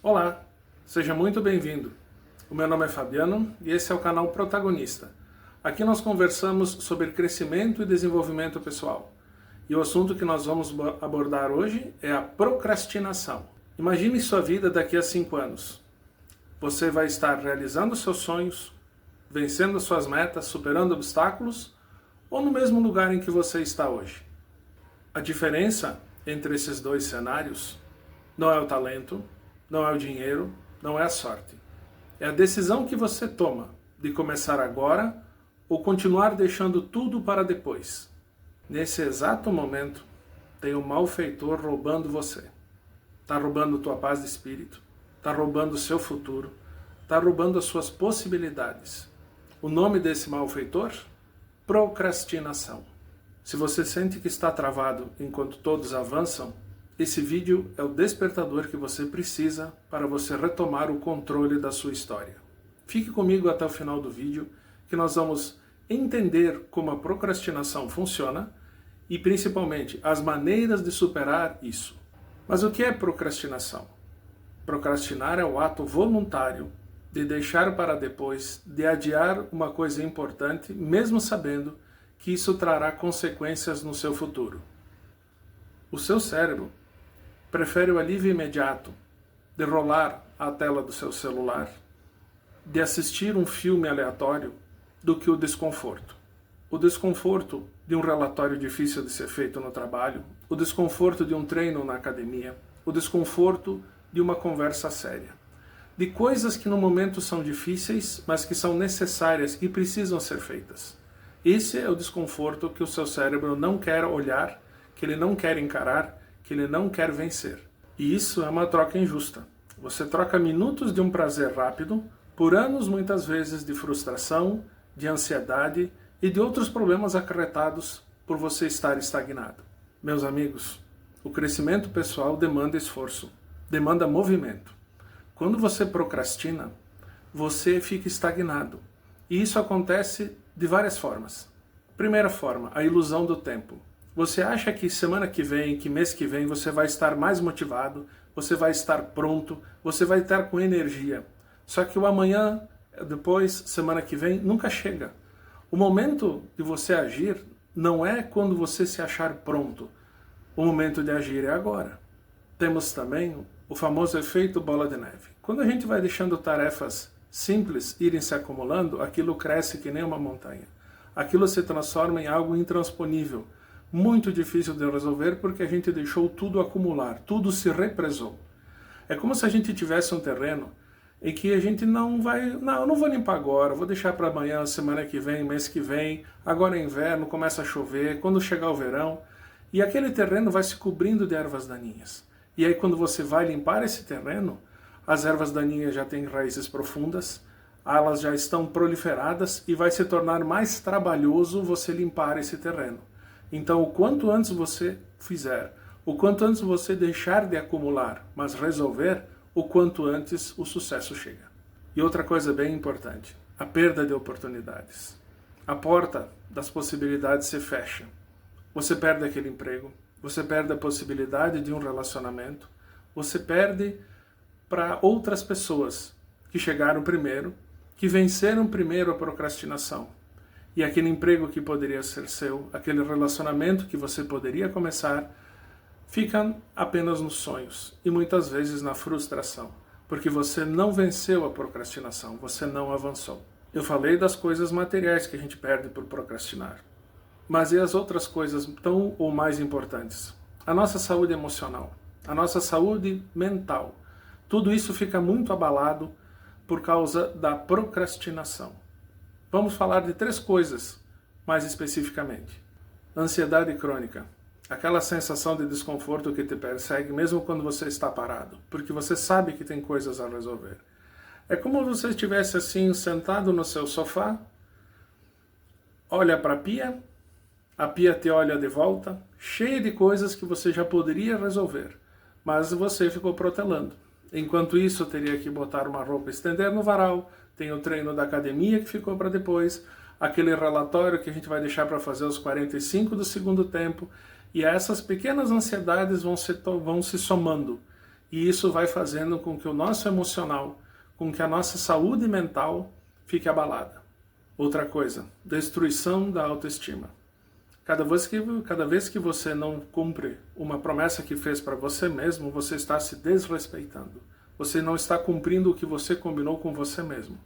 Olá, seja muito bem-vindo. O meu nome é Fabiano e esse é o canal Protagonista. Aqui nós conversamos sobre crescimento e desenvolvimento pessoal. E o assunto que nós vamos abordar hoje é a procrastinação. Imagine sua vida daqui a 5 anos. Você vai estar realizando seus sonhos, vencendo suas metas, superando obstáculos, ou no mesmo lugar em que você está hoje? A diferença entre esses dois cenários não é o talento, não é o dinheiro, não é a sorte. É a decisão que você toma de começar agora ou continuar deixando tudo para depois. Nesse exato momento, tem um malfeitor roubando você. Está roubando tua paz de espírito, está roubando o seu futuro, está roubando as suas possibilidades. O nome desse malfeitor? Procrastinação. Se você sente que está travado enquanto todos avançam, esse vídeo é o despertador que você precisa para você retomar o controle da sua história. Fique comigo até o final do vídeo, que nós vamos entender como a procrastinação funciona e, principalmente, as maneiras de superar isso. Mas o que é procrastinação? Procrastinar é o ato voluntário de deixar para depois, de adiar uma coisa importante, mesmo sabendo que isso trará consequências no seu futuro. O seu cérebro prefere o alívio imediato de rolar a tela do seu celular, de assistir um filme aleatório, do que o desconforto. O desconforto de um relatório difícil de ser feito no trabalho, o desconforto de um treino na academia, o desconforto de uma conversa séria. De coisas que no momento são difíceis, mas que são necessárias e precisam ser feitas. Esse é o desconforto que o seu cérebro não quer olhar, que ele não quer encarar, que ele não quer vencer. E isso é uma troca injusta. Você troca minutos de um prazer rápido por anos, muitas vezes, de frustração, de ansiedade e de outros problemas acarretados por você estar estagnado. Meus amigos, o crescimento pessoal demanda esforço, demanda movimento. Quando você procrastina, você fica estagnado. E isso acontece de várias formas. Primeira forma, a ilusão do tempo. Você acha que semana que vem, que mês que vem, você vai estar mais motivado, você vai estar pronto, você vai estar com energia. Só que o amanhã, depois, semana que vem, nunca chega. O momento de você agir não é quando você se achar pronto. O momento de agir é agora. Temos também o famoso efeito bola de neve. Quando a gente vai deixando tarefas simples irem se acumulando, aquilo cresce que nem uma montanha. Aquilo se transforma em algo intransponível, muito difícil de resolver porque a gente deixou tudo acumular, tudo se represou. É como se a gente tivesse um terreno em que a gente não vou limpar agora, vou deixar para amanhã, semana que vem, mês que vem, agora é inverno, começa a chover, quando chegar o verão, e aquele terreno vai se cobrindo de ervas daninhas. E aí quando você vai limpar esse terreno, as ervas daninhas já têm raízes profundas, elas já estão proliferadas e vai se tornar mais trabalhoso você limpar esse terreno. Então, o quanto antes você fizer, o quanto antes você deixar de acumular, mas resolver, o quanto antes o sucesso chega. E outra coisa bem importante, a perda de oportunidades. A porta das possibilidades se fecha. Você perde aquele emprego, você perde a possibilidade de um relacionamento, você perde para outras pessoas que chegaram primeiro, que venceram primeiro a procrastinação. E aquele emprego que poderia ser seu, aquele relacionamento que você poderia começar, fica apenas nos sonhos e muitas vezes na frustração, porque você não venceu a procrastinação, você não avançou. Eu falei das coisas materiais que a gente perde por procrastinar. Mas e as outras coisas tão ou mais importantes? A nossa saúde emocional, a nossa saúde mental. Tudo isso fica muito abalado por causa da procrastinação. Vamos falar de 3 coisas, mais especificamente. Ansiedade crônica. Aquela sensação de desconforto que te persegue mesmo quando você está parado, porque você sabe que tem coisas a resolver. É como se você estivesse assim, sentado no seu sofá, olha para a pia te olha de volta, cheia de coisas que você já poderia resolver, mas você ficou protelando. Enquanto isso, teria que botar uma roupa e estender no varal, tem o treino da academia que ficou para depois, aquele relatório que a gente vai deixar para fazer aos 45 do segundo tempo, e essas pequenas ansiedades vão se somando. E isso vai fazendo com que o nosso emocional, com que a nossa saúde mental fique abalada. Outra coisa, destruição da autoestima. Cada vez que você não cumpre uma promessa que fez para você mesmo, você está se desrespeitando. Você não está cumprindo o que você combinou com você mesmo.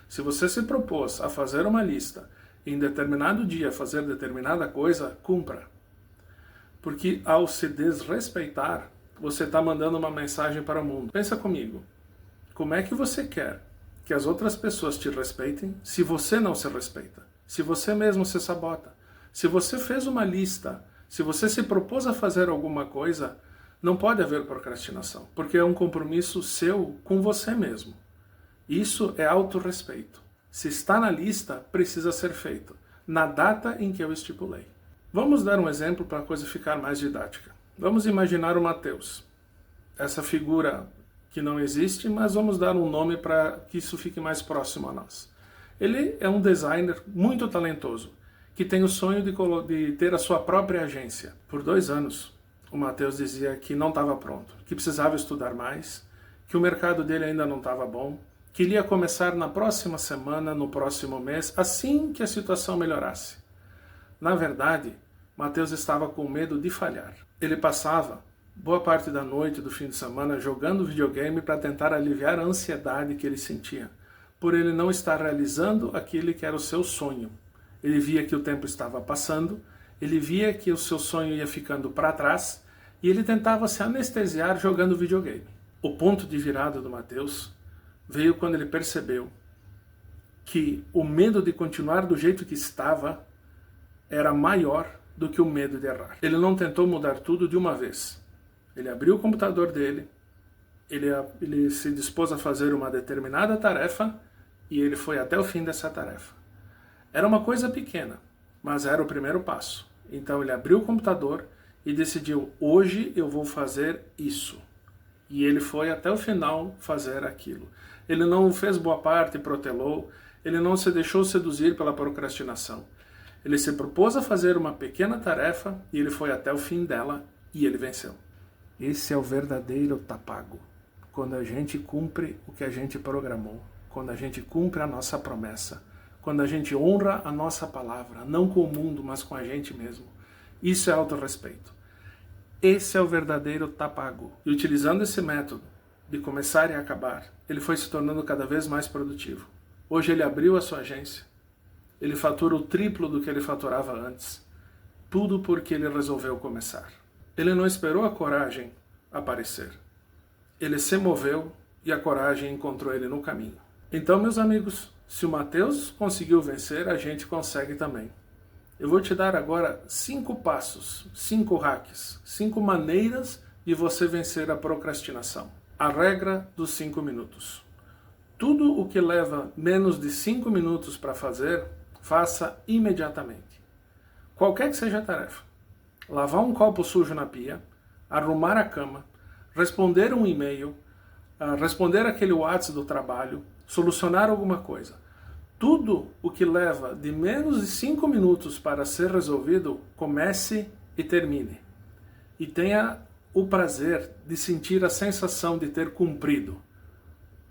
Se você se propôs a fazer uma lista e em determinado dia fazer determinada coisa, cumpra. Porque ao se desrespeitar, você está mandando uma mensagem para o mundo. Pensa comigo, como é que você quer que as outras pessoas te respeitem se você não se respeita? Se você mesmo se sabota? Se você fez uma lista, se você se propôs a fazer alguma coisa, não pode haver procrastinação, porque é um compromisso seu com você mesmo. Isso é autorrespeito. Se está na lista, precisa ser feito, na data em que eu estipulei. Vamos dar um exemplo para a coisa ficar mais didática. Vamos imaginar o Mateus. Essa figura que não existe, mas vamos dar um nome para que isso fique mais próximo a nós. Ele é um designer muito talentoso, que tem o sonho de ter a sua própria agência. Por 2 anos, o Mateus dizia que não estava pronto, que precisava estudar mais, que o mercado dele ainda não estava bom, que ele ia começar na próxima semana, no próximo mês, assim que a situação melhorasse. Na verdade, Mateus estava com medo de falhar. Ele passava boa parte da noite do fim de semana jogando videogame para tentar aliviar a ansiedade que ele sentia, por ele não estar realizando aquilo que era o seu sonho. Ele via que o tempo estava passando, ele via que o seu sonho ia ficando para trás e ele tentava se anestesiar jogando videogame. O ponto de virada do Mateus veio quando ele percebeu que o medo de continuar do jeito que estava era maior do que o medo de errar. Ele não tentou mudar tudo de uma vez. Ele abriu o computador dele, ele se dispôs a fazer uma determinada tarefa e ele foi até o fim dessa tarefa. Era uma coisa pequena, mas era o primeiro passo. Então ele abriu o computador e decidiu, hoje eu vou fazer isso. E ele foi até o final fazer aquilo. Ele não fez boa parte e protelou, ele não se deixou seduzir pela procrastinação. Ele se propôs a fazer uma pequena tarefa e ele foi até o fim dela e ele venceu. Esse é o verdadeiro tapago. Quando a gente cumpre o que a gente programou, quando a gente cumpre a nossa promessa, quando a gente honra a nossa palavra, não com o mundo, mas com a gente mesmo. Isso é autorrespeito. Esse é o verdadeiro tapago. E utilizando esse método de começar e acabar, ele foi se tornando cada vez mais produtivo. Hoje ele abriu a sua agência, ele fatura o triplo do que ele faturava antes. Tudo porque ele resolveu começar. Ele não esperou a coragem aparecer. Ele se moveu e a coragem encontrou ele no caminho. Então, meus amigos, se o Mateus conseguiu vencer, a gente consegue também. Eu vou te dar agora 5 passos, 5 hacks, 5 maneiras de você vencer a procrastinação. A regra dos 5 minutos. Tudo o que leva menos de 5 minutos para fazer, faça imediatamente. Qualquer que seja a tarefa. Lavar um copo sujo na pia, arrumar a cama, responder um e-mail, responder aquele WhatsApp do trabalho, solucionar alguma coisa. Tudo o que leva de menos de 5 minutos para ser resolvido, comece e termine. E tenha o prazer de sentir a sensação de ter cumprido.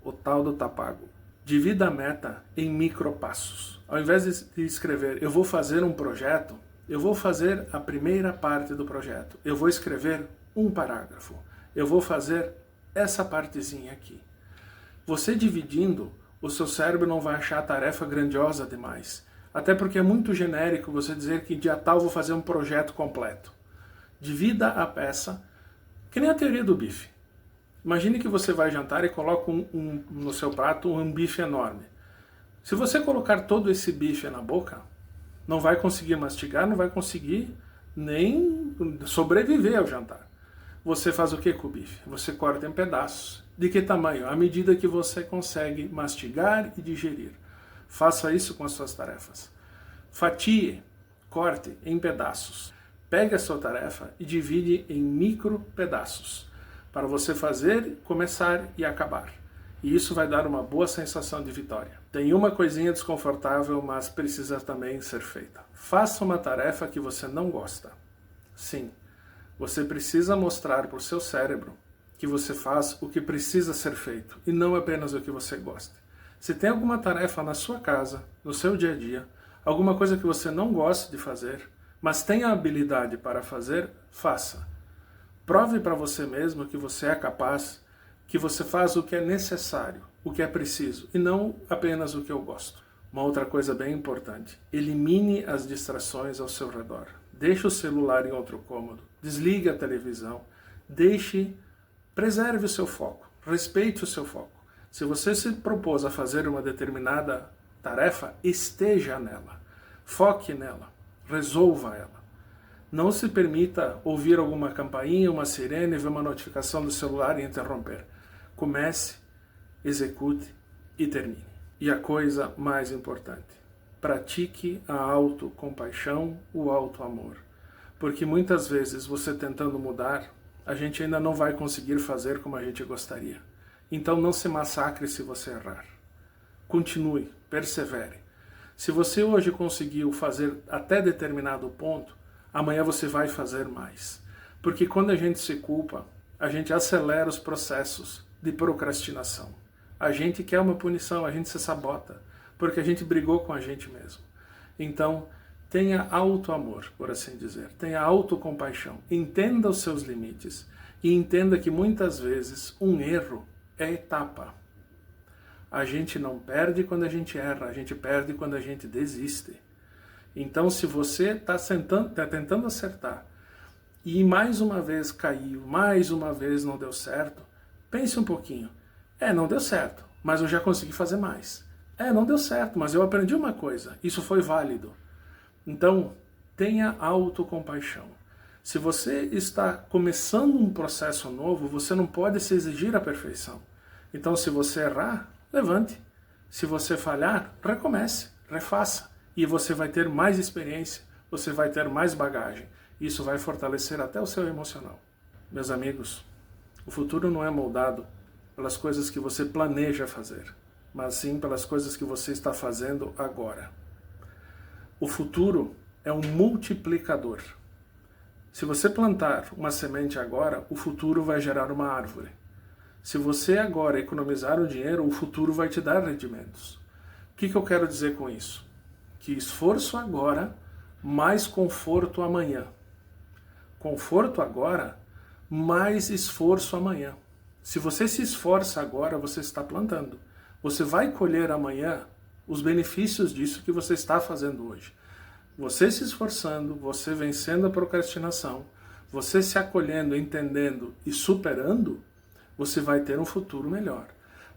O tal do tapago. Divida a meta em micropassos. Ao invés de escrever, eu vou fazer um projeto, eu vou fazer a primeira parte do projeto. Eu vou escrever um parágrafo. Eu vou fazer essa partezinha aqui. Você dividindo, o seu cérebro não vai achar a tarefa grandiosa demais. Até porque é muito genérico você dizer que dia tal vou fazer um projeto completo. Divida a peça, que nem a teoria do bife. Imagine que você vai jantar e coloca no seu prato um bife enorme. Se você colocar todo esse bife na boca, não vai conseguir mastigar, não vai conseguir nem sobreviver ao jantar. Você faz o que com o bife? Você corta em pedaços. De que tamanho? À medida que você consegue mastigar e digerir. Faça isso com as suas tarefas. Fatie, corte em pedaços. Pegue a sua tarefa e divide em micro pedaços, para você fazer, começar e acabar. E isso vai dar uma boa sensação de vitória. Tem uma coisinha desconfortável, mas precisa também ser feita. Faça uma tarefa que você não gosta. Sim, você precisa mostrar para o seu cérebro que você faz o que precisa ser feito e não apenas o que você gosta. Se tem alguma tarefa na sua casa, no seu dia a dia, alguma coisa que você não gosta de fazer, mas tem a habilidade para fazer, faça. Prove para você mesmo que você é capaz, que você faz o que é necessário, o que é preciso, e não apenas o que eu gosto. Uma outra coisa bem importante, elimine as distrações ao seu redor. Deixe o celular em outro cômodo, desligue a televisão, preserve o seu foco, respeite o seu foco. Se você se propôs a fazer uma determinada tarefa, esteja nela, foque nela, resolva ela. Não se permita ouvir alguma campainha, uma sirene, ver uma notificação do celular e interromper. Comece, execute e termine. E a coisa mais importante, pratique a autocompaixão, o autoamor. Porque muitas vezes você tentando mudar, a gente ainda não vai conseguir fazer como a gente gostaria. Então não se massacre se você errar. Continue, persevere. Se você hoje conseguiu fazer até determinado ponto, amanhã você vai fazer mais. Porque quando a gente se culpa, a gente acelera os processos de procrastinação. A gente quer uma punição, a gente se sabota, porque a gente brigou com a gente mesmo. Então, tenha autoamor, por assim dizer. Tenha autocompaixão. Entenda os seus limites e entenda que muitas vezes um erro é etapa. A gente não perde quando a gente erra, a gente perde quando a gente desiste. Então, se você está tentando acertar e mais uma vez caiu, mais uma vez não deu certo, pense um pouquinho. Não deu certo, mas eu já consegui fazer mais. Não deu certo, mas eu aprendi uma coisa, isso foi válido. Então, tenha autocompaixão. Se você está começando um processo novo, você não pode se exigir a perfeição. Então, se você errar, levante. Se você falhar, recomece, refaça. E você vai ter mais experiência, você vai ter mais bagagem. Isso vai fortalecer até o seu emocional. Meus amigos, o futuro não é moldado pelas coisas que você planeja fazer, mas sim pelas coisas que você está fazendo agora. O futuro é um multiplicador. Se você plantar uma semente agora, o futuro vai gerar uma árvore. Se você agora economizar o dinheiro, o futuro vai te dar rendimentos. O que eu quero dizer com isso? Que esforço agora, mais conforto amanhã. Conforto agora, mais esforço amanhã. Se você se esforça agora, você está plantando. Você vai colher amanhã os benefícios disso que você está fazendo hoje. Você se esforçando, você vencendo a procrastinação, você se acolhendo, entendendo e superando, você vai ter um futuro melhor.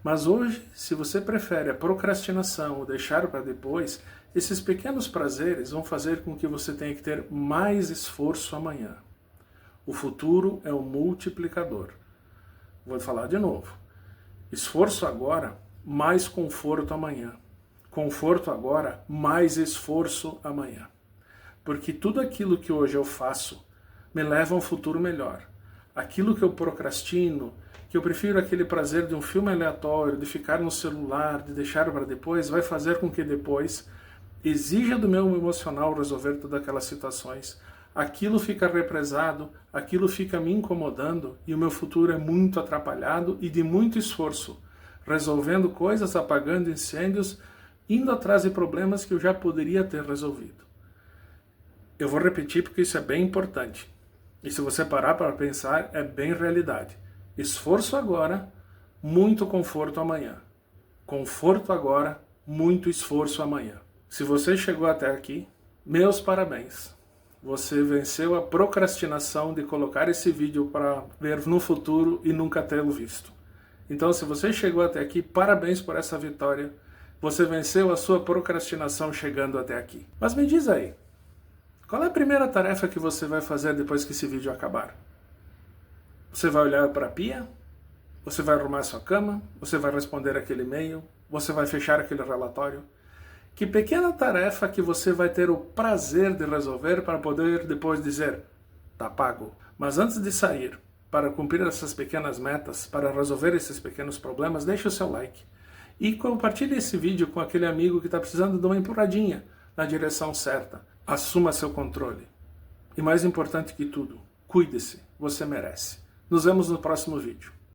Mas hoje, se você prefere a procrastinação ou deixar para depois, esses pequenos prazeres vão fazer com que você tenha que ter mais esforço amanhã. O futuro é um multiplicador. Vou falar de novo. Esforço agora, mais conforto amanhã. Conforto agora, mais esforço amanhã. Porque tudo aquilo que hoje eu faço me leva a um futuro melhor. Aquilo que eu procrastino, que eu prefiro aquele prazer de um filme aleatório, de ficar no celular, de deixar para depois, vai fazer com que depois exija do meu emocional resolver todas aquelas situações. Aquilo fica represado, aquilo fica me incomodando e o meu futuro é muito atrapalhado e de muito esforço, resolvendo coisas, apagando incêndios, indo atrás de problemas que eu já poderia ter resolvido. Eu vou repetir porque isso é bem importante. E se você parar para pensar, é bem realidade. Esforço agora, muito conforto amanhã. Conforto agora, muito esforço amanhã. Se você chegou até aqui, meus parabéns. Você venceu a procrastinação de colocar esse vídeo para ver no futuro e nunca tê-lo visto. Então, se você chegou até aqui, parabéns por essa vitória. Você venceu a sua procrastinação chegando até aqui. Mas me diz aí, qual é a primeira tarefa que você vai fazer depois que esse vídeo acabar? Você vai olhar para a pia? Você vai arrumar sua cama? Você vai responder aquele e-mail? Você vai fechar aquele relatório? Que pequena tarefa que você vai ter o prazer de resolver para poder depois dizer, tá pago. Mas antes de sair, para cumprir essas pequenas metas, para resolver esses pequenos problemas, deixe o seu like. E compartilhe esse vídeo com aquele amigo que está precisando de uma empurradinha na direção certa. Assuma seu controle. E mais importante que tudo, cuide-se, você merece. Nos vemos no próximo vídeo.